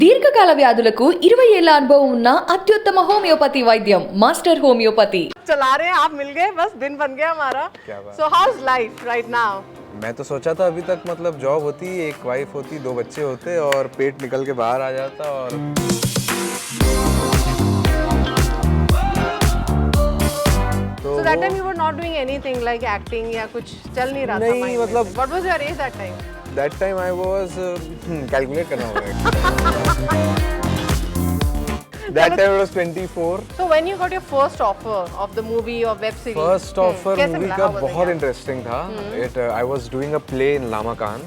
దీర్ఘకాల వ్యాధులకు 20 ఏళ్ల అనుభవం ఉన్న అత్యుత్తమ హోమియోపతి వైద్యం మాస్టర్ హోమియోపతి. चला रहे हैं आप, मिल गए, बस दिन बन गया हमारा. So how's life right now? मैं तो सोचा था अभी तक मतलब जॉब होती, एक वाइफ होती, 2 बच्चे होते और पेट निकल के बाहर आ जाता और So that time you were not doing anything like acting या कुछ चल नहीं रहा था नहीं, mind में. मतलब- What was your age that time? That time I was calculate करना होगा. That time I was 24. So when you got your first offer of the movie or web series? First offer कैसे movie मिला? का How was it? बहुत interesting था. It I was doing a play in Lamakaan.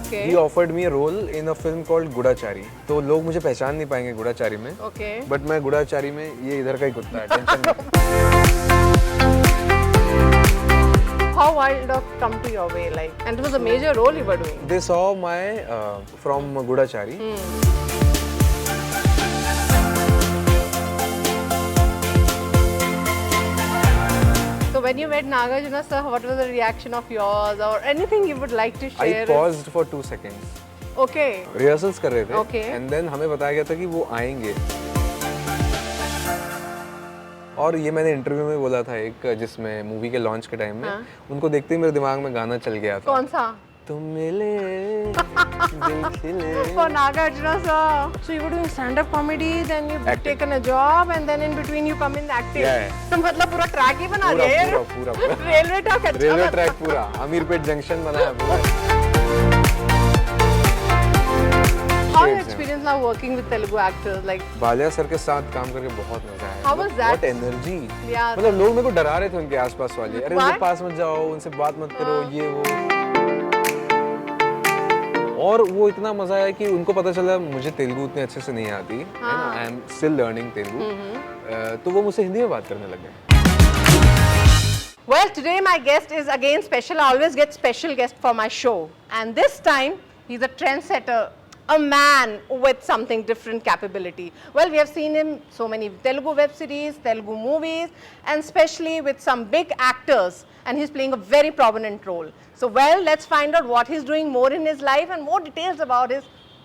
Okay. He offered me a role in a film called Goodachari. तो लोग मुझे पहचान नहीं पाएंगे गुड़ाचारी में, Okay. बट मैं गुड़ाचारी में ये इधर का ही कुत्ता है. टेंशन नहीं. How wild dog come to your way like? And it was a major role you were doing. They saw my from Gudachari. So when you met Nagarjuna sir, what was the reaction of yours or anything you would like to share? I paused for 2 seconds. Okay. Rehearsals कर रहे थे. Okay. And then हमें बताया गया था कि वो आएंगे. और ये मैंने इंटरव्यू में बोला था एक, जिसमें मूवी के लॉन्च के टाइम में. हाँ. उनको देखते ही मेरे दिमाग में गाना चल गया था. कौन सा? तुम मिले दिल खिले. For Nagarjuna sir. So you were doing stand-up comedy, then you've Acting. taken a job, and then in between you come in acting. Yeah. तो मतलब पूरा ट्रैक ही बना पूरा दिया यार. पूरा पूरा पूरा रेलवे ट्रैक अच्छा रेलवे बना. ट्रैक पूरा अमीरपेट जंक्शन बनाया पूरा. How your experience now working with Telugu actors? Like, Ballia sir के साथ काम करके बहुत मजा आया. How was that? What energy. Yeah. मतलब लोग मेरे को डरा रहे थे उनके आसपास वाले. अरे Why? उनके पास मत जाओ, उनसे बात मत करो, ये वो. और वो इतना मजा आया कि उनको पता चला मुझे तेलुगु उतने अच्छे से नहीं आती है ना. I am still learning Telugu. तो वो मुझसे हिंदी में बात करने लगे. well, today my guest is again special. I always get special guests for my show, and this time he's a trendsetter, a man with something different capability. Well, we have seen him so many Telugu web series, Telugu movies, and especially with some big actors, and he's playing a very prominent role. So, well, let's find out what he's doing more in his life and more details about his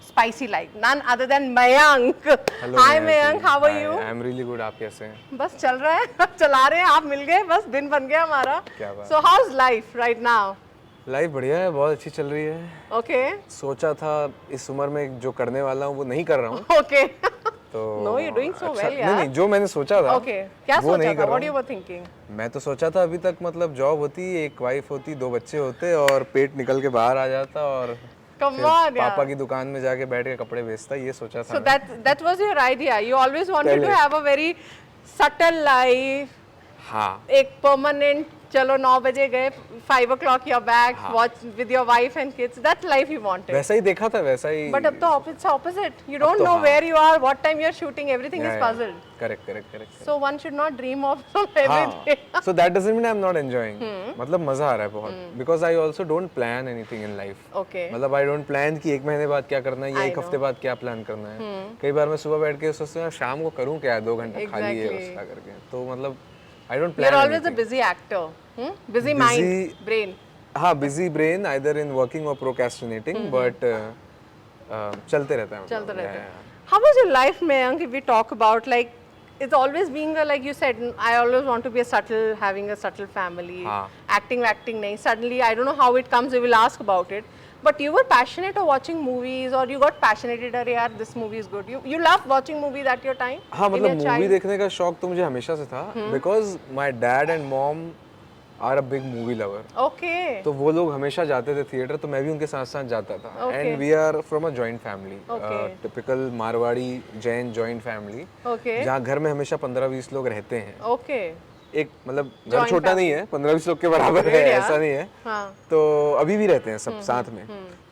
spicy life. None other than Mayank. Hello, Hi Mayank, how are you? I am really good. आप कैसे हैं? बस चल रहा है, चला रहे हैं, आप मिल गए, बस दिन बन गया हमारा. क्या बात. So how's life right now? Life बढ़िया है, बहुत अच्छी चल रही है. Okay. सोचा था इस उम्र में जो करने वाला हूँ वो नहीं कर रहा हूँ. Okay. तो No, you're doing so अच्छा, well, नहीं यार. नहीं, जो मैंने सोचा था Okay. क्या वो सोचा नहीं था? कर What रहा you हूँ. were thinking? मैं तो सोचा था अभी तक मतलब जॉब होती, एक वाइफ होती, 2 बच्चे होते और पेट निकल के बाहर आ जाता और Come फिर on, पापा यार. की दुकान में जाके बैठ के कपड़े बेचता. ये सोचा था So मैं. that was your idea. You always wanted to पहले. have a very subtle life. हाँ. एक permanent. चलो 9 बजे गए, 5 o'clock you're back, हाँ. watch with your wife and kids. That life you wanted. वैसा ही देखा था, वैसा ही. But अब तो it's opposite. You don't तो know हाँ. where you are, what time you're shooting. Everything is puzzled. Correct correct correct. So one should not dream of everything. हाँ. So that doesn't mean I'm not enjoying. मतलब मजा आ रहा है बहुत. Because I also don't plan anything in life. Okay. मतलब I don't plan कि 1 महीने बाद क्या करना है या I 1 हफ्ते know. बाद क्या प्लान करना है. कई बार मैं सुबह बैठ के सोचता हूँ शाम को करूँ क्या, 2 घंटा खाली है Exactly. उसका करके. तो मतलब I don't plan You're always a anything. busy actor. Busy mind, Busy- brain. हाँ, busy brain either in working or procrastinating, but चलते रहता है. चलते मतलब. रहते Yeah, हैं. yeah. How was your life, Mayank, if we talk about like it's always being a, like you said, I always want to be a subtle, having a subtle family. हाँ. Acting nahi. Suddenly, I don't know how it comes. We will ask about it. But you were passionate of watching movies, or you got passionate that यार this movie is good. You loved watching movies at your time. हाँ, in मतलब your movie child? देखने का शौक तो मुझे हमेशा से था. Because my dad and mom are a big movie lover. Okay. तो वो लोग हमेशा जाते थे थिएटर, तो मैं भी उनके साथ साथ जाता था. Okay. And we are from a joint family. Okay. Typical Marwari Jain joint family. Okay. जहाँ घर में हमेशा 15-20 लोग रहते हैं. Okay. एक मतलब घर Joint छोटा नहीं है, 15-20 लोग के बराबर है, Great, ऐसा नहीं है. हाँ. तो अभी भी रहते हैं सब साथ में.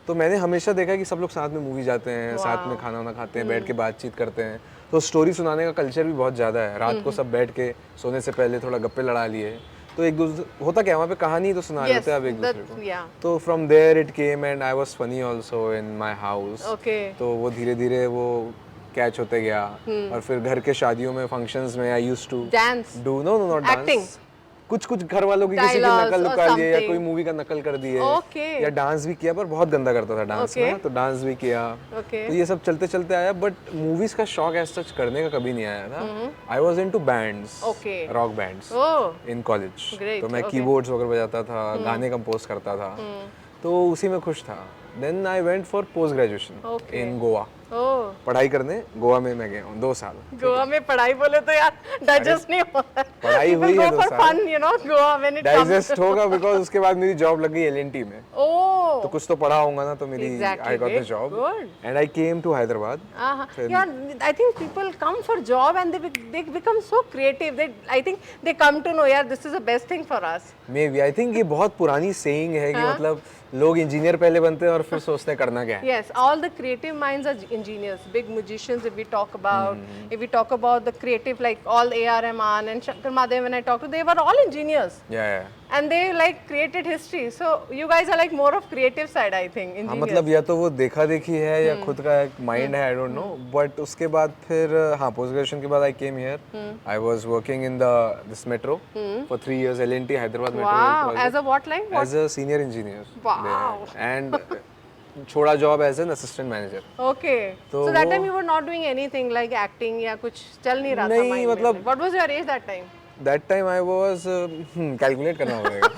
तो मैंने हमेशा देखा कि सब लोग साथ में मूवी जाते हैं, साथ में खाना वाना खाते हैं, बैठ के बातचीत करते हैं. तो स्टोरी सुनाने का कल्चर भी बहुत ज़्यादा है. रात को सब बैठ के सोने से पहले थोड़ा गप्पे लड़ा लिए. तो एक दूसरे होता क्या वहाँ पे कहानी तो सुना लेते हैं अब एक दूसरे को. Yeah. तो from there it came and I was funny also in my house. Okay. तो वो धीरे धीरे वो कैच होते गया. और फिर घर के शादियों में फंक्शंस में I used to Dance. Do no not Acting. Dance. कुछ कुछ घर वालों की किसी की Dialogues नकल or उतार दी है या something. कोई मूवी का नकल कर दी है Okay. या डांस भी किया, पर बहुत गंदा करता था डांस Okay. में, तो डांस भी किया। Okay. तो ये सब चलते चलते आया, बट मूवीज का शौक एज सच करने का कभी नहीं आया था। I was into bands, Okay. Rock bands Oh, in college. Great, तो मैं okay. कीबोर्ड्स वगैरह बजाता था, गाने कंपोज करता था, तो उसी में खुश था। Then I went for post graduation Okay. In Goa. oh. पढ़ाई करने गोवा में मैं गया हूँ 2 साल। गोवा में पढ़ाई बोले तो यार डाइजेस्ट नहीं होता। पढ़ाई हुई है 2 साल। Fun you know Goa when it comes. Digest होगा बिकॉज उसके बाद मेरी जॉब लग गई एलएनटी में, ओह तो कुछ तो पढ़ा होगा ना, तो मेरी Exactly, I got the great, job good. And I came to Hyderabad. yeah, I think people come for job and they become so creative. I think they come to know, yeah, this is the best thing for us. Maybe I think ये बहुत पुरानी saying है कि मतलब लोग engineer पहले बनते हैं और फिर सोचते हैं करना क्या है। Yes, all the creative minds are engineers, big magicians. If we talk about, if we talk about the creative, like all A.R. Rahman and Shankar Mahadev, when I talk to, they were all engineers, या and they like created history. So you guys are like more of creative side, I think. हाँ, Engineers. मतलब या तो वो देखा देखी है या खुद का एक माइंड है, आई डोंट नो। बट उसके बाद फिर हाँ, पोस्ट ग्रेजुएशन के बाद I came here. I was working in this metro for 3 years, L N T Hyderabad Wow, metro, as a what line? What? As a senior engineer Wow. And छोड़ा job as an assistant manager. Okay. तो So that वो- time you were not doing anything like acting या कुछ चल नहीं रहा था नहीं, mind में? मतलब- What was your age that time? That time I was calculate करना पड़ेगा।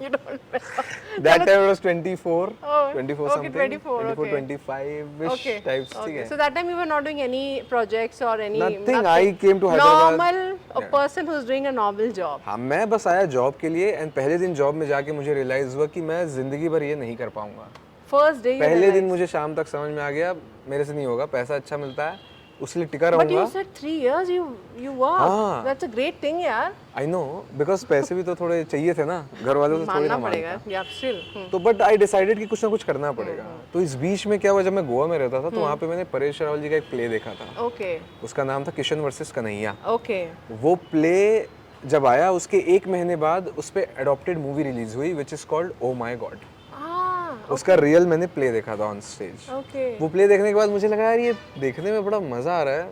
You don't remember. That time I was 24 Oh, 24 okay, something 24, okay. 25 ish Okay. types, ठीक Okay. है। So that time you were not doing any projects or any Nothing. I came to Hyderabad. Normal, a Yeah. person who's doing a normal job. हाँ, मैं बस आया job के लिए and पहले दिन जॉब में जाके मुझे रियलाइज हुआ कि मैं जिंदगी भर ये नहीं कर पाऊंगा। First day you पहले दिन realized. मुझे शाम तक समझ में आ गया मेरे से नहीं होगा, पैसा अच्छा मिलता है उसलिए टिका But you रहूंगा। said 3 years you worked. हाँ। That's a great thing यार. आई नो, बिकॉज पैसे भी तो थोड़े चाहिए थे ना, घर वालों से थोड़ी मानना ना पड़ेगा. मांगता। Yeah, still. तो बट आई डिसाइडेड कि कुछ ना कुछ करना पड़ेगा। तो इस बीच में क्या हुआ, जब मैं गोवा में रहता था तो वहाँ पे मैंने परेश रावल जी का एक प्ले देखा था। Okay. उसका नाम था किशन वर्सेस कन्हैया। Okay. वो प्ले जब आया उसके 1 महीने बाद उस पे एडॉप्टेड मूवी रिलीज हुई which is called oh my God. Ah. उसका रियल मैंने प्ले देखा था ऑन स्टेज। Okay. वो प्ले देखने के बाद मुझे लगा यार ये देखने में बड़ा मजा आ रहा है,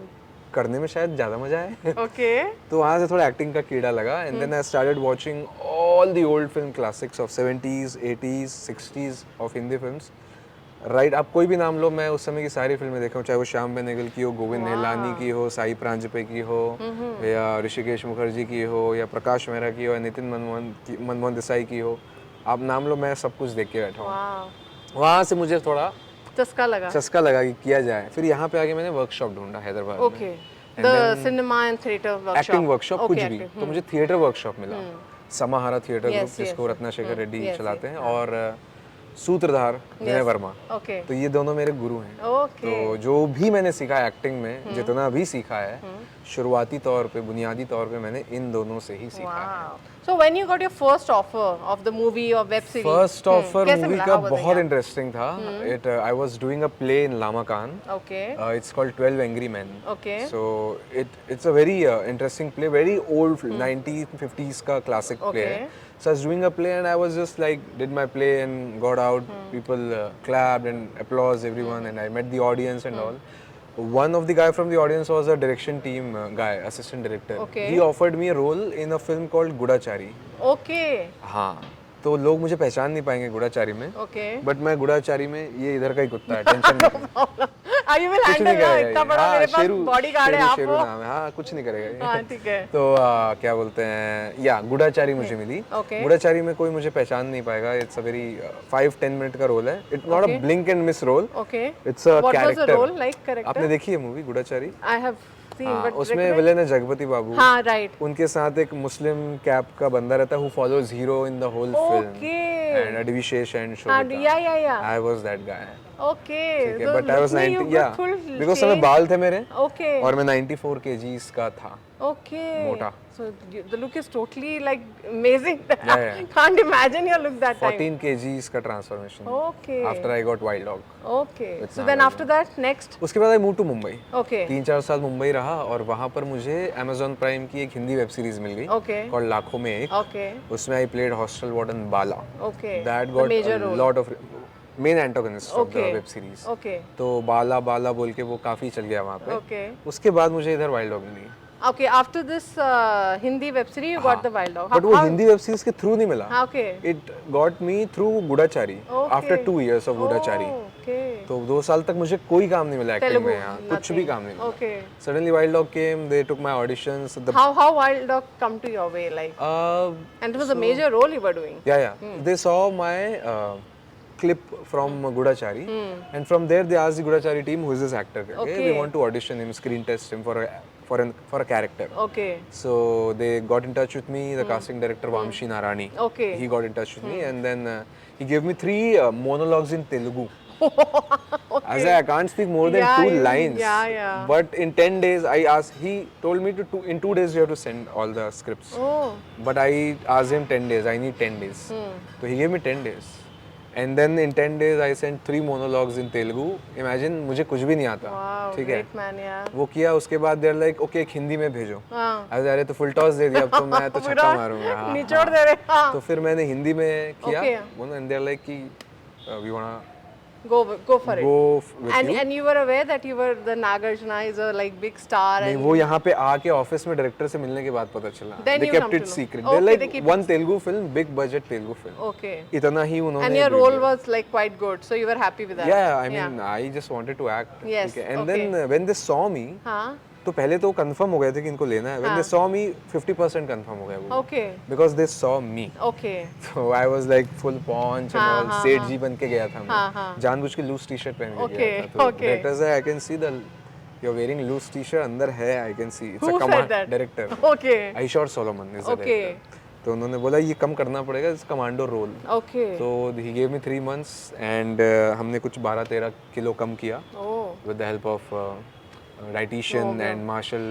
करने में शायद ज्यादा मजा है। Okay. तो वहाँ से थोड़ा एक्टिंग का कीड़ा लगा and then I started watching all the old film classics of 70s 80s 60s of Hindi films. Right, आप कोई भी नाम लो, मैं उस समय की सारी फिल्में देखा हूँ, चाहे वो श्याम बेनेगल की हो, गोविंद निहलानी की हो, साई प्रांजपे की हो, या ऋषिकेश मुखर्जी की हो, या प्रकाश मेहरा की हो, या नितिन मनमोहन देसाई की हो, आप नाम लो, मैं सब कुछ देख के बैठा हूँ। Wow. वहाँ से मुझे थोड़ा चस्का लगा. चस्का लगा कि किया जाए। फिर यहाँ पे आके मैंने वर्कशॉप ढूंढा हैदराबाद Okay. में, The cinema and theater workshop. Acting workshop कुछ Okay, भी। acting. तो मुझे थिएटर वर्कशॉप मिला, समाहारा थिएटर Yes, ग्रुप, जिसको yes. रत्ना शेखर रेड्डी Yes, चलाते हैं, और सूत्रधार विनय वर्मा। Okay. तो ये दोनों मेरे गुरु हैं। Okay. तो जो भी मैंने सीखा एक्टिंग में, जितना भी सीखा है, शुरुआती तौर पे, बुनियादी तौर पे मैंने इन दोनों से ही सीखा है। Wow. So when you got your first offer of the movie or web series? First offer कैसे मूवी मिला? का How was it? बहुत इंटरेस्टिंग था। It I was doing a play in Lamakaan. Okay. It's called 12 Angry Men. Okay. So it's a very interesting play, very old 1950s का classic play. Okay. So I was doing a play and I was just like did my play and got out. People clapped and applause everyone and I met the audience and all. One of the guy from the audience was a direction team guy, assistant director. Okay. He offered me a role in a film called Gudachari. Okay. हाँ, तो लोग मुझे पहचान नहीं पाएंगे गुड़ाचारी में, Okay. But मैं गुड़ाचारी में ये इधर का ही कुत्ता है, टेंशन नहीं। You will कुछ handle नहीं ना, करेगा इतना ये। बड़ा हाँ, मेरे पास शेरू बॉडीगार्ड है शेरू- आप शेरू वो। नाम है। हाँ, कुछ नहीं करेगा ये। हाँ, ठीक है। तो क्या बोलते हैं, या गुड़ाचारी मुझे मिली। Okay. गुड़ाचारी में कोई मुझे पहचान नहीं पाएगा। इट्स अ वेरी 5-10 मिनट का रोल है। It's not a blink and miss role. Okay. It's a What was the character. role like, character? आपने देखी है movie Goodachari? I have seen, हाँ, but उसमें recommend- विलेन है जगपति बाबू। हाँ, right. उनके साथ एक मुस्लिम कैप का बंदा रहता है who follows hero in the whole film. Okay. And Advishesh and हाँ, Shobita. yeah. I was that guy. Okay. ठीक है, So but I was look में you 90, got yeah, full because समय change. बाल थे मेरे Okay. और मैं 94 kgs का था। Okay. मोटा। So the look is totally like amazing. Yeah. Can't imagine your look that time. 14 kgs का transformation. Okay. After I got Wild Dog. Okay. It's So not then like after that, next. उसके बाद I moved to Mumbai. Okay. 3-4 साल मुंबई रहा और वहाँ पर मुझे Amazon Prime की एक हिंदी वेब सीरीज मिल गई। Okay. Called लाखों में एक। Okay. उसमें I played hostel warden Bala. Okay. That The got major a role. lot of main antagonist of the Okay. web series. Okay. तो बाला बाला बोल के वो काफी चल गया वहाँ पे। Okay. उसके बाद मुझे इधर वाइल्ड डॉग मिली। Okay, after this Hindi web series, you got the Wild Dog. But वो हिंदी वेब सीरीज के थ्रू नहीं मिला. Okay. It got me through Goodachari after 2 years of Goodachari. Okay. तो 2 साल तक मुझे कोई काम नहीं मिला एक्टिंग Telugu, में. हाँ, कुछ भी काम नहीं मिला. Okay. Suddenly Wild Dog came, they took my auditions. How Wild Dog come to your way, like? And it was a major role you were doing. Yeah. They saw my clip from Gudachari, and from there they asked the Gudachari team, who is this actor? Okay, we want to audition him, screen test him for a character. Okay. So they got in touch with me, the casting director Vamshi Narani. Okay. He got in touch with me, and then he gave me 3 monologues in Telugu. I said I can't speak more than 2 lines. Yeah. But in 10 days, I asked. He told me in 2 days you have to send all the scripts. Oh. But I asked him 10 days. I need 10 days. So he gave me 10 days. And then in 10 days I sent 3 monologues in Telugu. Imagine मुझे कुछ भी नहीं आता. Wow, ठीक है. great man, yeah. वो किया, उसके बाद they're like okay एक हिंदी में भेजो. हाँ. अरे तो फुल टॉस दे दिया, अब तो मैं तो छक्का मारूंगा. हाँ, निचोड़ दे रहे. हाँ. तो फिर मैंने हिंदी में किया. Okay. And they're like कि we wanna go for it. go with you. And you were aware that you were the Nagarjuna is a like big star. नहीं, And वो यहाँ पे आके ऑफिस में डायरेक्टर से मिलने के बाद पता चला. Then They you kept come to it know. secret. Okay, They're they like keep one Telugu film, big budget Telugu film. Okay. इतना ही उन्होंने. And your build role किया. was like quite good, so you were happy with that. Yeah, I mean, I just wanted to act. Yes, ठीक है. And then when they saw me, हाँ. तो पहले तो confirm हो गए थे कि इनको लेना है. When they saw me, 50% confirm हो गया वो. Okay. Because they saw me. Okay. So I was like full paunch and all. सेठ जी बन के गया था मैं. जानबूझ के लूज टी शर्ट पहन के गया था. तो डायरेक्टर से I can see the you're wearing loose t-shirt अंदर है. I can see. It's Who a said command that? director. Okay. Aishwar Solomon is the Okay. director. तो उन्होंने बोला ये कम करना पड़ेगा, इस commando role. Okay. So he gave me 3 months and हमने कुछ 12-13 किलो कम किया. Oh. With the help of dietitian and martial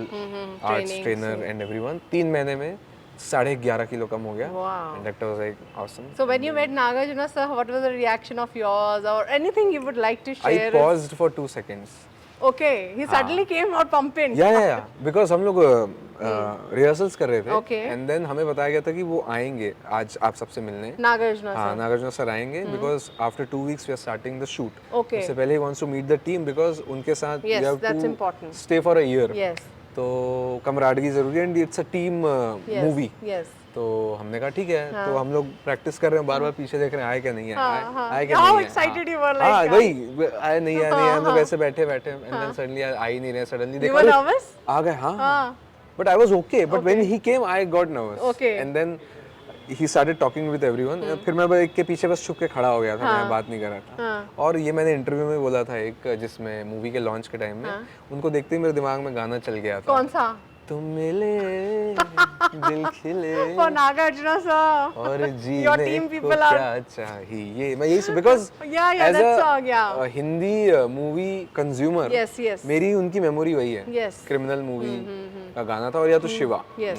arts trainer and everyone. 3 महीने में 11.5 किलो कम हो गया. Wow. And that was like awesome. So when you met Nagarjuna sir, what was the reaction of yours or anything you would like to share? I paused for 2 seconds. Okay. He suddenly came out pumping. Yeah. Because हम लोग rehearsals कर रहे थे. Okay. And then हमें बताया गया था कि वो आएंगे आज आप सबसे मिलने. Nagarjuna sir. हाँ, नागार्जुना सर आएंगे because after 2 weeks we are starting the shoot. Okay. उससे पहले he wants to meet the team because उनके साथ Yes, we have that's to important. stay for a year. Yes. तो कमराडगी जरूरी है and it's a team movie. Yes. तो हमने कहा ठीक है. तो हम लोग प्रैक्टिस कर रहे हैं, बार-बार पीछे देख रहे हैं आए क्या नहीं है, आए क्या How नहीं है. excited you were like. हाँ वही आए नहीं है. हम लोग ऐसे बैठे and then suddenly आ ही नहीं रहे. Suddenly You were nervous? आ गए. हाँ. But I was okay. But when he came, I got nervous. Okay. And then he started talking with everyone. फिर मैं एक के पीछे बस छुप के खड़ा हो गया था. मैं बात नहीं कर रहा था. और ये मैंने इंटरव्यू में बोला था एक, जिसमें मूवी के लॉन्च के टाइम में उनको देखते ही मेरे दिमाग में गाना चल गया था. कौन सा? तुम मिले दिल खिले For Nagarjuna sir. और Your जीने team को people are. क्या चाहिए. मैं यही because Yeah, as that a song, yeah. Hindi movie consumer Yes. मेरी उनकी मेमोरी वही है. Yes. क्रिमिनल मूवी का गाना था और या तो शिवा. Yes.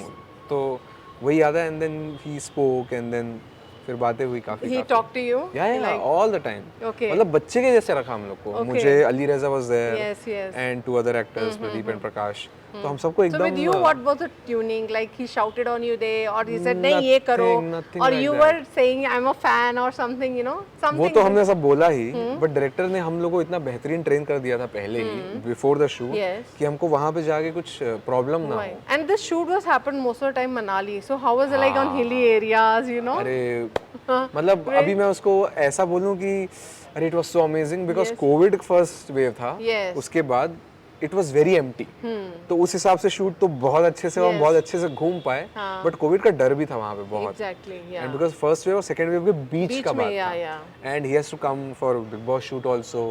तो वही याद है. And then he spoke and then फिर बातें हुई काफी. He talked to you? या ऑल द टाइम. Okay. मतलब बच्चे के जैसे रखा हम लोग को. मुझे Ali Raza was there Yes. And 2 other actors Pradeep and Prakash. तो हम सबको So एकदम with you, what was the tuning? Like he shouted on you there, or he said, "नहीं ये करो," nothing or like you that. were saying, "I'm a fan" or something, you know, something. वो तो हमने सब बोला ही. But director ने हम लोग को इतना बेहतरीन ट्रेन कर दिया था पहले ही बिफोर द शूट Yes. कि हमको वहाँ पे जाके कुछ प्रॉब्लम ना हो. Right. And this shoot was happened most of the time Manali. So how was it like on hilly areas, you know? अरे मतलब अभी मैं उसको ऐसा बोलूँ कि अरे it was so amazing because Covid first wave था. Yes. उसके बाद इट वॉज वेरी एम्प्टी. तो उस हिसाब से शूट तो बहुत अच्छे से हम बहुत अच्छे से घूम पाए. बट कोविड का डर भी था वहाँ पे बहुत. Exactly, yeah. And because first wave और सेकंड वेव के बीच का बात yeah, था. yeah. And he has to come for Bigg Boss shoot also.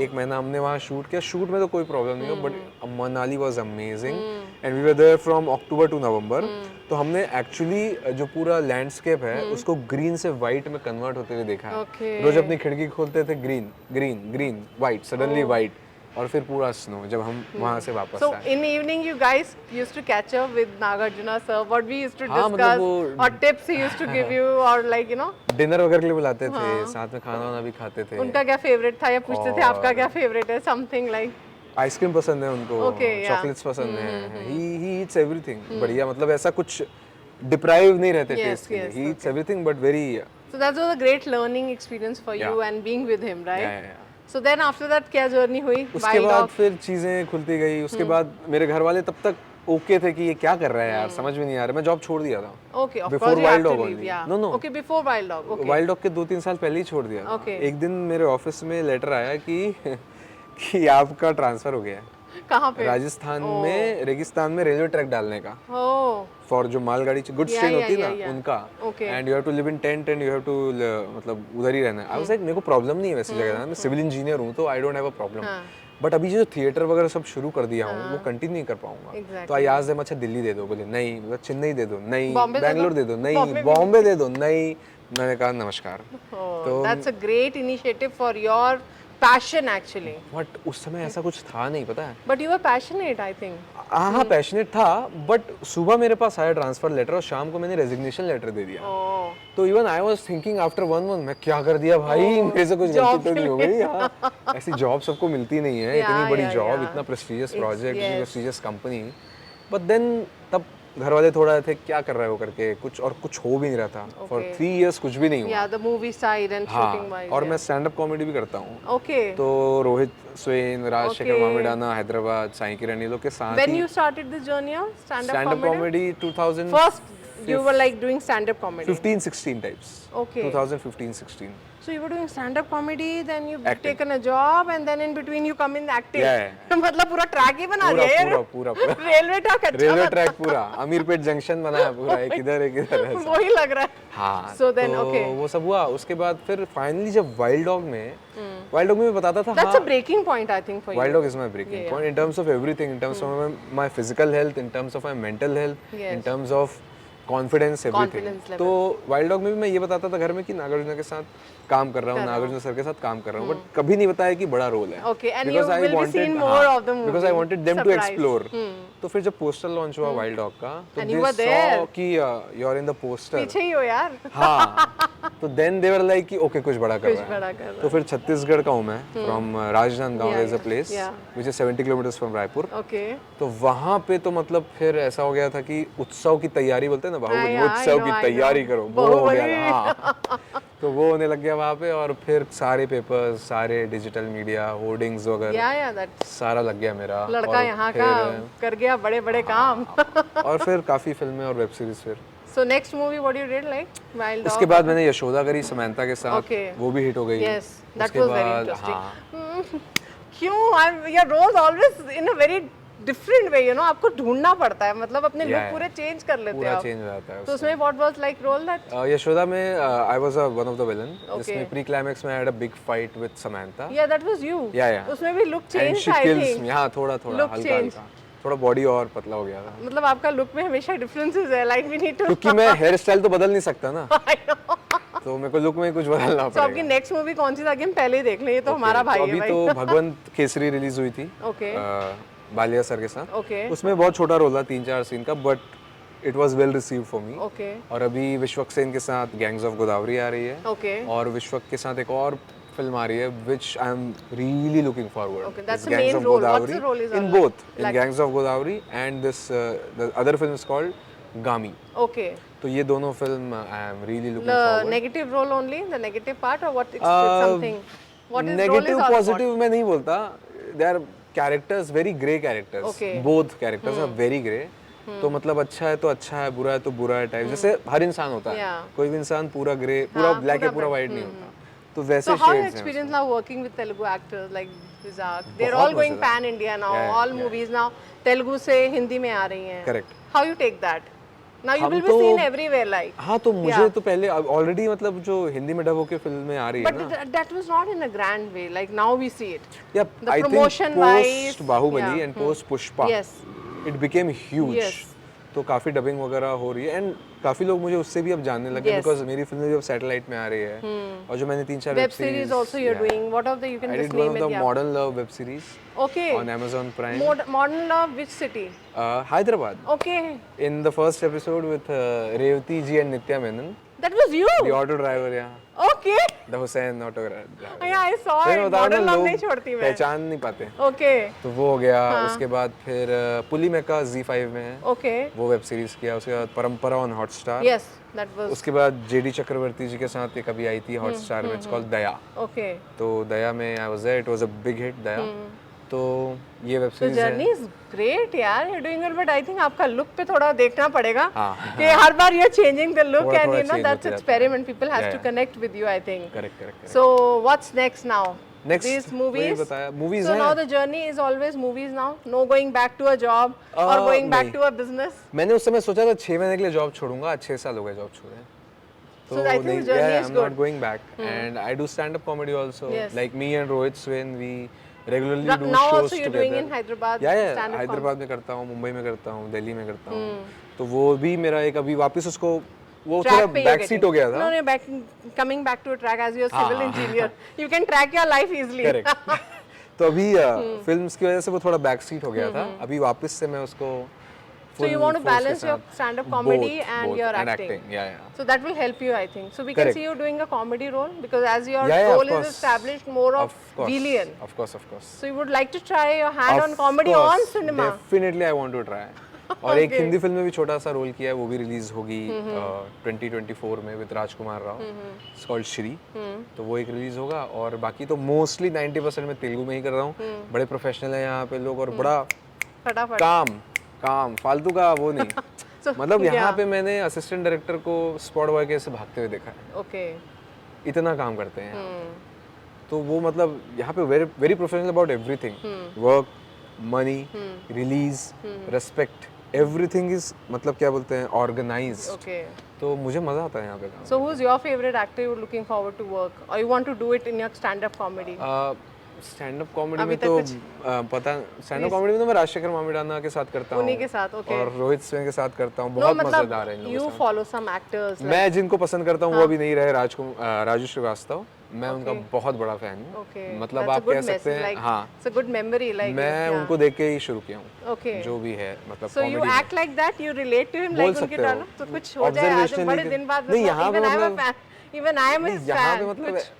1 महीना हमने वहाँ शूट किया. शूट में तो कोई प्रॉब्लम नहीं हो. But Manali was amazing and we were there from October to November. तो हमने एक्चुअली जो पूरा लैंडस्केप है उसको ग्रीन से व्हाइट में कन्वर्ट होते हुए देखा है. Okay. रोज अपनी खिड़की खोलते थे green green green white suddenly white और फिर पूरा स्नो जब हम वहाँ से वापस So आए. in evening you guys used to catch up with Nagarjuna sir. What we used to हाँ, मतलब discuss वो- or tips he used to give you or like you know dinner वगैरह के लिए बुलाते थे. साथ में खाना वाना भी खाते थे. उनका क्या फेवरेट था या पूछते थे आपका क्या फेवरेट है something like. आइसक्रीम पसंद है उनको. Okay, yeah. चॉकलेट्स पसंद है. He eats everything. बढ़िया मतलब ऐसा कुछ डिप्राइव नहीं रहते टेस्ट के लिए. He eats everything but very. So that was a great learning experience for you Yeah. and being with him, right? Yeah. So then after that क्या जर्नी हुई? उसके बाद फिर चीजें खुलती गई. उसके बाद मेरे घर वाले तब तक ओके थे कि ये क्या कर रहा है यार, समझ में नहीं आ रहा। मैं जॉब छोड़ दिया था Okay, of Before course you have Wild to Dog leave, only. yeah. No, no. Okay, before Wild Dog. Okay. Wild dog के 2-3 साल पहले ही छोड़ दिया था। Okay. एक दिन मेरे ऑफिस में लेटर आया कि आपका ट्रांसफर हो गया है कहाँ पे? राजस्थान में रेगिस्तान में रेलवे ट्रैक डालने का, Oh. फॉर जो मालगाड़ी गुड्स Yeah, ट्रेन yeah, होती है yeah, ना yeah. उनका, Okay. And you have to live in tent and you have to मतलब उधर ही रहना है। आई वाज लाइक मेरे को प्रॉब्लम नहीं है वैसी जगह जाना, मैं सिविल इंजीनियर हूँ तो I don't have a problem, हाँ. बट अभी जो थिएटर वगैरह सब शुरू कर दिया हूँ वो कंटिन्यू नहीं कर पाऊंगा। Exactly. तो आई आस्क्ड देम, अच्छा दिल्ली दे दो, बोले नहीं, बोला चेन्नई दे दो नहीं, बॉम्बे दे दो? बैंगलोर दे दो नहीं, बॉम्बे भी बॉम्बे दे दो नहीं। मैंने कहा नमस्कार। Oh, that's a great initiative for your passion actually. But उस समय ऐसा कुछ था नहीं, पता है। But you were passionate, I think. हाँ पैशनेट था, बट सुबह मेरे पास आया ट्रांसफर लेटर और शाम को मैंने रेजिग्नेशन लेटर दे दिया। Oh. तो even I was thinking after 1 month मैं क्या कर दिया भाई, मेरे से कुछ गलती तो नहीं हो गई। हाँ, ऐसी जॉब सबको मिलती नहीं है, इतनी बड़ी जॉब, इतना प्रेस्टिजियस प्रोजेक्ट, इतनी प्रेस्टिजियस कंपनी। बट देन तब घर वाले थोड़ा थे क्या कर रहे हो करके, कुछ और कुछ हो भी नहीं रहा था। फॉर 3 years कुछ भी नहीं हुआ। Yeah, the movie side and shooting हाँ, wise. और मैं स्टैंड अप कॉमेडी भी करता हूँ। Okay. तो रोहित स्वेन, राजशेखर मामिडाना, हैदराबाद, साई किरण, ये लोग के साथ When he you started this journey of stand-up stand up comedy? Comedy 2000 First, you were like doing stand-up comedy. 15-16 types. Okay. 2015-16. So you were doing stand-up comedy, then you've Acting. taken a job, and then in between you come in acting. Yeah. मतलब पूरा track ही बना पूरा दिया यार। पूरा पूरा पूरा railway track अच्छा रेलवे बना। ट्रैक पूरा अमीरपेट जंक्शन बनाया पूरा, एक इधर ऐसा। वही लग रहा है। हाँ, So then, तो okay. वो सब हुआ। उसके बाद फिर फाइनली जब वाइल्ड डॉग में मैं बताता था, That's हाँ, a breaking point I think for you. Wild Dog is my breaking point in terms of everything, in terms of my physical health, in terms of my mental health, Yes. In terms of confidence, everything. Confidence level. तो Wild Dog में भी मैं ये बताता था घर में कि नागार्जुन के साथ काम कर रहा हूँ, नागार्जुन सर के साथ काम कर रहा हूँ, बट कभी नहीं बताया कि बड़ा रोल है। Okay, and Because you I will be wanted- seen more हाँ, of the movie. because I wanted them to Surprise. explore. तो फिर जब पोस्टर लॉन्च हुआ वाइल्ड डॉग का, तो And you they were there. saw कि you are in the poster। पीछे ही हो यार। हाँ, तो देन दे वर लाइक कि ओके कुछ बड़ा कर कुछ रहा बड़ा है। कर रहा तो फिर छत्तीसगढ़ का हूँ मैं, from Rajnandgaon, Yeah, there is a yeah, place yeah. Which is 70 kilometres from Raipur. Okay. तो वहाँ पे तो मतलब फिर ऐसा हो गया था कि उत्सव की तैयारी बोलते हैं ना, बाहुबली, Yeah, I उत्सव know, की I तैयारी know. करो, वो हो गया बाहुबली। था। हाँ, तो वो होने लग गया वहाँ पे, और फिर सारे पेपर्स, सारे डिजिटल मीडिया, होर्डिंग्स वगैरह, Yeah, that's सारा लग गया मेरा। लड़का और यहाँ का कर गया बड़े बड़े काम। और फिर काफ़ी फिल्में और वेब सीरीज फिर। So next movie what you did like Wild Dog? उसके बाद मैंने यशोदा करी समंथा के साथ, Okay. वो भी हिट हो गई। Yes, that उसके was very बाद, interesting. हाँ, क्यों? Your roles always in a very different way, you know. आपको ढूंढना पड़ता है, मतलब अपने Yeah, look पूरे change कर लेते पूरा हो आप। चेंज हो जाता है तो उसमें what was like role that? Yashoda में I was one of the villain, Okay. जिसमें प्री क्लाइमेक्स में I had a big fight with Samantha. Yeah, that was you. Yeah. उसमें भी look एंड change शी था I किल्स think. मी। हाँ, थोड़ा थोड़ा Look हल्का change. हल्का, थोड़ा बॉडी और पतला हो गया था। मतलब आपका लुक में हमेशा डिफरेंसेस है, like we need to. क्योंकि मैं हेयर स्टाइल तो बदल नहीं सकता ना, I know. तो मेरे को लुक में कुछ बदलना तो आपकी पड़ेगा। नेक्स्ट मूवी कौन सी था कि हम पहले ही देख लें, ये तो हमारा Okay, भाई तो है अभी भाई। तो भगवंत केसरी रिलीज हुई थी Okay. बालिया सर के साथ। Okay. उसमें बहुत छोटा रोल था, 3-4 सीन का, but it was well received for me. Okay. और अभी विश्वक सेन के साथ गैंग्स ऑफ गोदावरी आ रही है, Okay. और विश्वक के साथ एक और फिल्म आ रही है which I am really looking forward. Okay, that's the main role. What's the role is in all both, in like? Gangs of Godavari and this the other film is called गामी। Okay. तो ये दोनों film I am really looking The forward. negative role only, the negative part, or what? It's something. What is role is negative all about? Positive मैं नहीं बोलता, they are characters, very grey characters, Okay. Both characters are very grey. तो मतलब अच्छा है तो अच्छा है, बुरा है तो बुरा है टाइप, जैसे हर इंसान होता है। Yeah. कोई भी इंसान पूरा ग्रे, पूरा हाँ, ब्लैक है, पूरा पूरा black. वाइट नहीं होता। तो वैसे So how your shades हैं experience now working with Telugu actors like Vizag? They're बहुत all going मजेदार। pan India now. Yeah, All yeah. movies now Telugu से हिंदी में आ रही हैं. Correct. How you take that? Now you हम will be तो- seen everywhere like. हाँ, तो मुझे Yeah. तो पहले ऑलरेडी मतलब जो हिंदी में डब होके फिल्में आ रही है But ना, that was not in a grand way. Like now we see it. या the I think promotion post wise, Baahubali yeah. And post Pushpa Yes. It became huge. Yes. तो काफी डबिंग वगैरह हो रही है, एंड काफी लोग मुझे उससे भी अब जानने लगे, Yes. बिकॉज मेरी फिल्म भी अब सैटेलाइट में आ रही है। और जो मैंने 3-4 Web series also you're doing. What of the you can I just did one name of the it. Yeah. Modern Love web series Okay. on Amazon Prime. Modern Love, which city? Hyderabad. Okay. In the first episode with Revati ji and Nitya Menon, That was you. the auto driver, yeah, Okay. the Hussain auto driver. Yeah, I saw तो it. मैं बता रहा Modern हूँ, Love लोग नहीं छोड़ती मैं. पहचान नहीं पाते। Okay. तो वो हो गया। उसके बाद फिर पुली मेका Z5 में है, Okay. वो वेब सीरीज किया। उसके बाद परंपरा on Hotstar. Yes, that was. उसके बाद जेडी चक्रवर्ती जी के साथ एक अभी आई थी हॉटस्टार में, इट्स कॉल्ड दया। Okay. तो दया में I was there, it was a big hit Dayaa. तो ये वेब So सीरीज journey है। is great यार, you're doing it, but I think आपका look पे थोड़ा देखना पड़ेगा हाँ, कि हर बार you're changing the look थोड़ा and थोड़ा you know change that's होते जाता है। experiment. People has Yeah, to yeah. connect with you, I think. Correct correct. So what's next now? Next, These वही movies. बताया, movies So हैं। now the journey is always movies now. No going back to a job or going back नहीं। to a business. मैंने उस समय सोचा था 6 महीने के लिए जॉब छोड़ूंगा, 6 साल हो गए जॉब छोड़े। So I think the journey is I'm good. not going back, and I do stand-up comedy also. Yes. Like me and Rohit Swain, we regularly do Now shows also you're together. doing in Hyderabad Yeah, stand-up Hyderabad में करता हूँ, मुंबई में करता हूँ, दिल्ली में करता हूँ। तो वो भी मेरा एक अभी वापस उसको वो थोड़ा track पे you're बैक सीट getting. हो गया था। No, back coming back to a track as you're a civil हाँ, engineer. You can track your life easily. Correct. तो अभी फिल्म्स की वजह से वो थोड़ा बैक सीट हो गया था। अभी वापस से मैं उसको So you want to balance your stand-up comedy and your acting. Yeah, yeah. So that will help you, I think. So we can Correct. see you doing a comedy role because as your Yeah, role of is course. established more of course. villain. Of course, of course. So you would like to try your hand on Of comedy course, on cinema. Definitely I want to try. और एक Okay. Hindi film में भी छोटा सा role किया है, वो भी रिलीज होगी 2024 में with Rajkumar Rao. It's called Shri. तो वो एक रिलीज होगा और बाकी तो मोस्टली 90% मैं तेलुगु में ही कर रहा हूँ। बड़े प्रोफेशनल हैं यहाँ पे लोग और बड़ा फटाफट. काम फालतू का वो नहीं। So, मतलब यहाँ yeah. पे मैंने असिस्टेंट डायरेक्टर को स्पॉट बॉय के ऐसे भागते हुए देखा है। Okay. इतना काम करते हैं यहाँ पे। तो वो मतलब यहाँ पे very very professional about everything, work, money, release, respect, everything is मतलब क्या बोलते हैं ऑर्गेनाइज्ड। Okay. तो मुझे मजा आता है यहाँ पे काम। So who's your favorite actor you're looking forward to work or you want to do it in your stand-up comedy? Stand up comedy अभी में तक तो कुछ? पता स्टैंड अप कॉमेडी में तो मैं राजशेखर मामिडाना के साथ करता हूँ, उन्हीं के साथ, okay. और रोहित स्वेन के साथ करता हूँ। No, बहुत मतलब मजेदार है इन लोगों you के साथ। follow some actors like. मैं जिनको पसंद करता हूँ वो अभी नहीं रहे, राजू श्रीवास्तव, मैं उनका बहुत बड़ा फैन हूँ। Okay. मतलब That's a आप good कह सकते message, हैं like, हाँ, it's a good memory like. मैं yeah. उनको देख के ही शुरू किया हूँ। Okay. जो भी है मतलब So you comedy act like that, you relate to him बोल like उनके सकते हो। डायलॉग तो कुछ हो जाए आज Observation बड़े नहीं दिन बाद नहीं, यहाँ पे even I am a मतलब- fan, even I am his नहीं, यहाँ पे fan. मतलब कुछ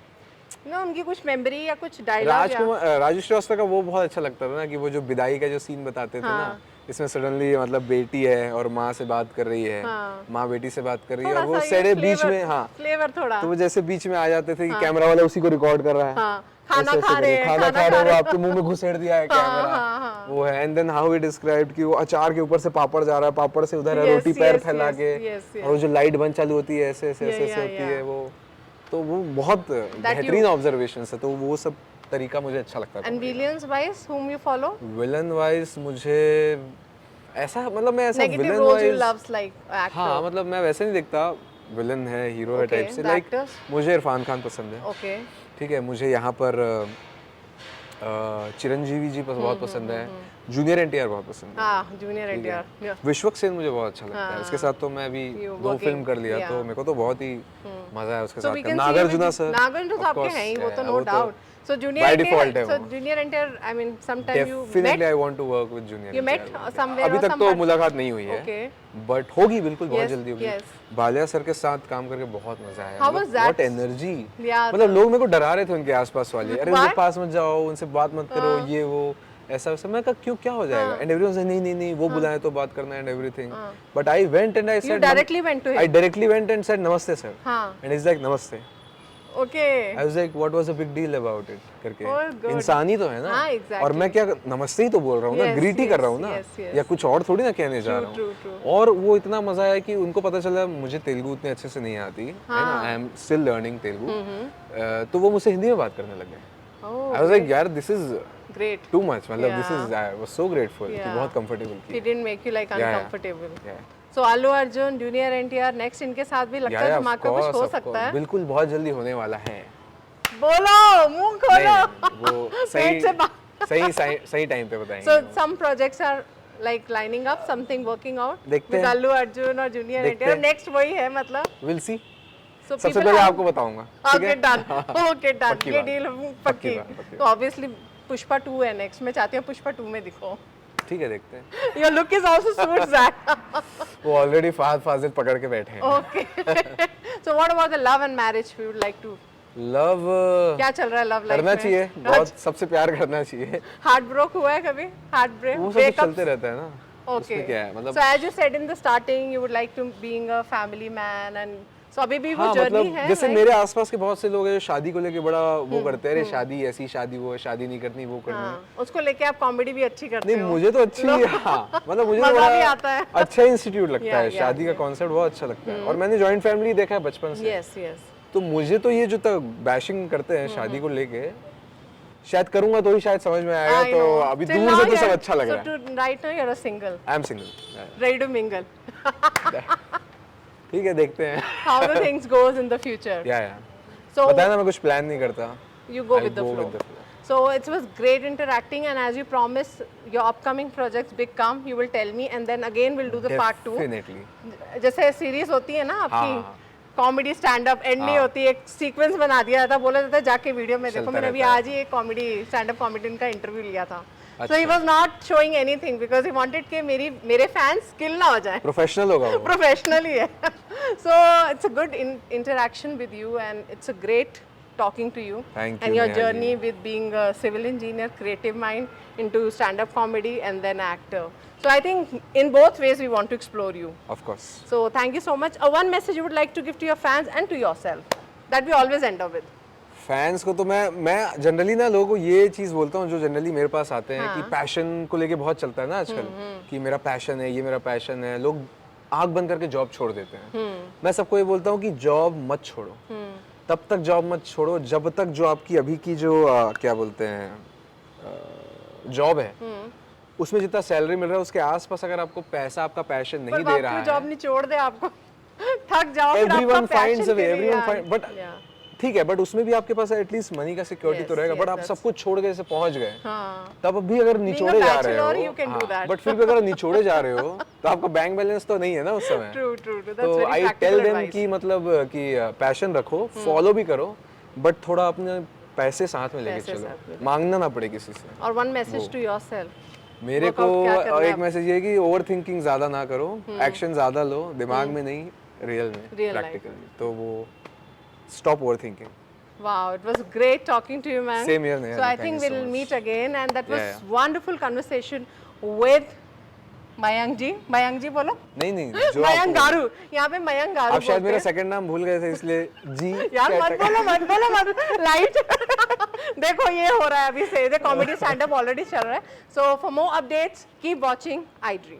ना उनकी कुछ मेमोरी या कुछ डायलॉग या राजू श्रीवास्तव का वो बहुत अच्छा लगता था ना कि वो जो विदाई का जो सीन बताते थे ना, इसमें सडनली मतलब बेटी है और माँ से बात कर रही है, माँ बेटी से बात कर रही है और वो सेडे बीच में, हाँ फ्लेवर थोड़ा तो वो जैसे बीच में आ जाते थे कि कैमरा वाला उसी को रिकॉर्ड कर रहा है, हाँ, खाना ऐसे-ऐसे खा रहे करके, हैं, खाना खाना खा खा रहे हो, रहे आपके मुंह में घुसेड़ दिया है कैमरा, वो है। And then how he described कि वो अचार के ऊपर से पापड़ जा रहा है, पापड़ से उधर है, Yes, रोटी पैर yes, फैला yes, के, yes, और वो जो लाइट बंद चालू होती है ऐसे ऐसे Yeah, ऐसे yeah, होती yeah. है वो, तो वो बहुत बेहतरीन ऑब्जर्वेशंस है। तो वो सब तरीका मुझे अच्छा लगता है। and villains wise whom you follow villain wise मुझे ऐसा मतलब मैं ऐसा negative villain roles you wise loves like actor हाँ मतलब मैं वैसे नहीं देखता विलन है हीरो है Okay, टाइप से। the like actors? मुझे इरफान खान पसंद है, okay ठीक है। मुझे यहाँ पर चिरंजीवी जी बहुत पसंद है, जूनियर एनटीआर बहुत पसंद है, हाँ junior NTR विश्वक सेन मुझे बहुत अच्छा लगता है। उसके साथ तो मैं अभी You 2 working, फिल्म कर लिया, yeah. तो मेरे को तो बहुत ही मजा है उसके so साथ we का। can see Nagarjuna sir, Nagarjun तो आपके हैं ही वो तो no doubt so junior by NTR default है so वो। junior NTR I mean sometime you Definitely met I want to work with junior You met NTR. somewhere अभी or तक some तो part- मुलाकात नहीं हुई है, Okay. बट होगी बिल्कुल, बहुत Yes, जल्दी होगी। yes. बालिया सर के साथ काम करके बहुत मजा आया। How was that? What energy! Yeah, मतलब लोग मेरे को डरा रहे थे उनके आसपास वाले, अरे Why? उनके पास मत जाओ, उनसे बात मत करो, ये वो ऐसा वैसा। मैं कहा क्यों, क्या हो जाएगा? एंड एवरीवन से नहीं नहीं नहीं वो बुलाए तो बात करना and everything. But I went and I you said directly went to him I directly went and said नमस्ते सर, हाँ एंड इज लाइक नमस्ते। okay I was like what was the big deal about it करके। Oh, good. इंसान ही तो है ना। हाँ, exactly. और मैं क्या नमस्ते ही तो बोल रहा हूँ ना, Yes, ग्रीट ही कर रहा हूँ ना, yes, yes. या कुछ और थोड़ी ना कहने जा रहा true, हूँ। और वो इतना मजा आया कि उनको पता चला मुझे तेलुगु उतने अच्छे से नहीं आती है ना, I am still learning Telugu, तो वो मुझसे हिंदी में बात करने लगे। oh आई वाज लाइक यार this is great too much, मतलब this Yeah. Is I was so grateful कि Yeah. बहुत कंफर्टेबल he की। didn't make you like Yeah, yeah. uncomfortable Yeah. so Allu Arjun junior NTR next इनके साथ भी लगता है धमाका कुछ हो सकता है बिल्कुल बहुत जल्दी होने वाला है। बोलो मुंह खोलो नहीं, वो पेट से बाहर। सही टाइम पे बताएंगे। so some projects are like lining up something working out देखते with हैं। Allu Arjun और junior देखते NTR हैं। next वही है मतलब विल सी। so सबसे people पहले are- आपको बताऊंगा, ठीक okay है? done okay done पक्की ये बात। डील पक्की पक्की बात, पक्की तो obviously पुष्पा 2 है नेक्स्ट मैं चाहती हूँ पुष्पा 2 में दिखो ठीक है, देखते हैं। your look is also suits that वो ऑलरेडी फहद फाजिल पकड़ के बैठे हैं। okay so what about the love and marriage we would like to love क्या चल रहा है लव लाइफ करना में चाहिए, बहुत सबसे प्यार करना चाहिए। हार्ट ब्रोक हुआ है कभी हार्ट ब्रेक वो सब तो चलते रहता है ना। okay उसमें क्या है मतलब so as you said in the starting you would like to being a family man and So अभी भी वो हाँ जर्नी मतलब है जैसे like- मेरे आसपास के बहुत से लोग हैं जो शादी को लेके बड़ा वो करते हैं, अरे शादी ऐसी शादी वो है, शादी नहीं करनी वो करनी। हाँ, उसको लेके आप कॉमेडी भी अच्छी करते नहीं हो। मुझे तो अच्छी हाँ मतलब मुझे तो मजा भी बड़ा आता है। अच्छा इंस्टीट्यूट लगता Yeah, है, yeah, शादी का कॉन्सेप्ट बहुत अच्छा लगता है। और मैंने जॉइंट फैमिली देखा है बचपन से, यस यस तो मुझे तो ये जो तक बैशिंग करते हैं शादी को लेके, शायद करूंगा तो ही शायद समझ में आएगा। तो अभी दूर से तो सब अच्छा लग रहा है। So right now you're a single, I am single, ready to mingle. ठीक है देखते हैं। How the things goes in the future. या So बताया ना मैं कुछ प्लान नहीं करता। you go I'll with the go flow. with the flow. So it was great interacting, and as you promised, your upcoming projects big come, you will tell me, and then again we'll do the part 2. Definitely. जैसे series होती है ना आपकी हाँ। Comedy stand up and नहीं होती, एक sequence बना दिया जाता, बोला जाता है जाके वीडियो में देखो। चलता मैंने अभी रहता है। आज ही एक कॉमेडी स्टैंड अप कॉमेडियन का इंटरव्यू लिया था। सो अच्छा। He was not showing anything because he wanted कि मेरे फैंस किल ना हो जाए। प्रोफेशनल होगा वो। प्रोफेशनली है। So it's a good interaction with you and it's a great talking to you. Thank and you, your Neha journey ji. with being a civil engineer, creative mind into stand-up comedy and then actor. So I think in both ways we want to explore you. Of course. So thank you so much. One message you would like to give to your fans and to yourself that we always end up with. Fans को तो मैं generally ना लोगों को ये चीज़ बोलता हूँ जो जनरली मेरे पास आते हैं कि पैशन को लेके बहुत चलता है ना आजकल कि मेरा पैशन है, ये मेरा पैशन है। लोग आँख बंद करके जॉब छोड़ देते हैं। मैं सबको ये बोलता हूँ कि जॉब मत छोड़ो, तब तक जॉब मत छोड़ो जब तक जो आपकी अभी की जो क्या बोलते हैं जॉब है उसमें जितना सैलरी मिल रहा है उसके आसपास अगर आपको पैसा आपका पैशन नहीं दे रहा है, जॉब नहीं छोड़ दे आपको थक जाओ फिर आपका एवरीवन फाइंड्स passion अ वे, के लिए एवरीवन यार। फाइंड, बट ठीक है, बट उसमें भी आपके पास एटलीस्ट मनी का सिक्योरिटी Yes, तो रहेगा। बट yes, आप that's- सब कुछ छोड़ के जैसे पहुंच गए हाँ। तब भी अगर निचोड़े जा रहे bachelor, you can do हो, that. बट फिर भी अगर निचोड़े जा रहे हो तो आपका बैंक बैलेंस तो नहीं है ना उस समय। True, true, true. That's तो very आई practical टेल देम advice. कि मतलब कि पैशन रखो, फॉलो भी करो, बट थोड़ा अपने पैसे साथ में लेके पैसे साथ चलो, मांगना ना पड़े किसी से। और one message to yourself. मेरे को Workout क्या करना है एक मैसेज ये है कि ओवर थिंकिंग ज्यादा ना करो, एक्शन ज्यादा लो, दिमाग में नहीं रियल में, Real life. प्रैक्टिकली। तो वो stop over thinking. Wow, it was great talking to you, man. Same here, Neha. So I Thank think you so we'll much. meet again, and that was Yeah, yeah. wonderful conversation with Mayank ji. Mayank ji बोलो। नहीं नहीं जो मयंक आपको- गारू, यहाँ पे मयंक गारू आप शायद बोलते मेरा हैं। सेकंड नाम भूल गए थे इसलिए जी यार मत बोलो मत लाइट देखो ये हो रहा है अभी से, कॉमेडी स्टैंड अप ऑलरेडी चल रहा है। So for more updates keep watching I dream.